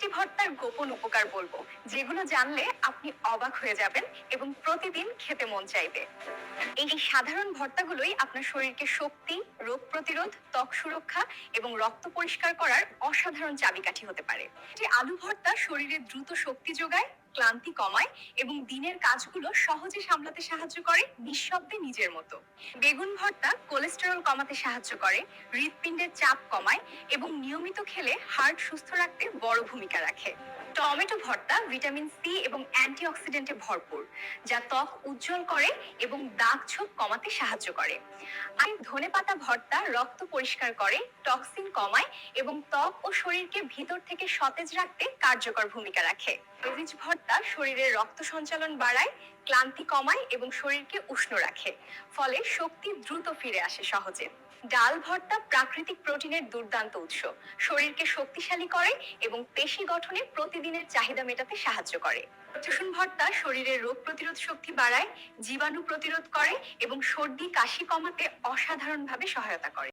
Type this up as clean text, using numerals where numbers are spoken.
5টি ভর্তার গোপন উপকার বলবো, যেগুলো জানলে আপনি অবাক হয়ে যাবেন এবং প্রতিদিন খেতে মন চাইবে। এই সাধারণ ভর্তাগুলোই আপনার শরীরকে শক্তি, রোগ প্রতিরোধ, ত্বক সুরক্ষা এবং রক্ত পরিষ্কার করার অসাধারণ চাবিকাঠি হতে পারে। যে আলু ভর্তা শরীরে দ্রুত শক্তি যোগায়, ক্লান্তি কমায় এবং দিনের কাজগুলো সহজে সামলাতে সাহায্য করে নিঃশব্দে নিজের মতো। বেগুন ভর্তা কোলেস্টেরল কমাতে সাহায্য করে, হৃৎপিণ্ডের চাপ কমায় এবং নিয়মিত খেলে হার্ট সুস্থ রাখতে বড় ভূমিকা রাখে। টমেটো ভর্তা ভিটামিন সি এবং অ্যান্টিঅক্সিডেন্টে ভরপুর, যা ত্বক উজ্জ্বল করে এবং দাগ ছোপ কমাতে সাহায্য করে। আর ধনেপাতা ভর্তা রক্ত পরিষ্কার করে, টক্সিন কমায় এবং ত্বক ও শরীরকে ভিতর থেকে সতেজ রাখতে কার্যকর ভূমিকা রাখে। মরিচ ভর্তা শরীরের রক্ত সঞ্চালন বাড়ায়, ক্লান্তি কমায় এবং শরীরকে উষ্ণ রাখে, ফলে শক্তি দ্রুত ফিরে আসে সহজে। ডাল ভর্তা প্রাকৃতিক প্রোটিনের দুর্দান্ত উৎস, শরীরকে শক্তিশালী করে এবং পেশি গঠনে প্রতিদিনের চাহিদা মেটাতে সাহায্য করে। রসুন ভর্তা শরীরের রোগ প্রতিরোধ শক্তি বাড়ায়, জীবাণু প্রতিরোধ করে এবং সর্দি কাশি কমাতে অসাধারণভাবে সহায়তা করে।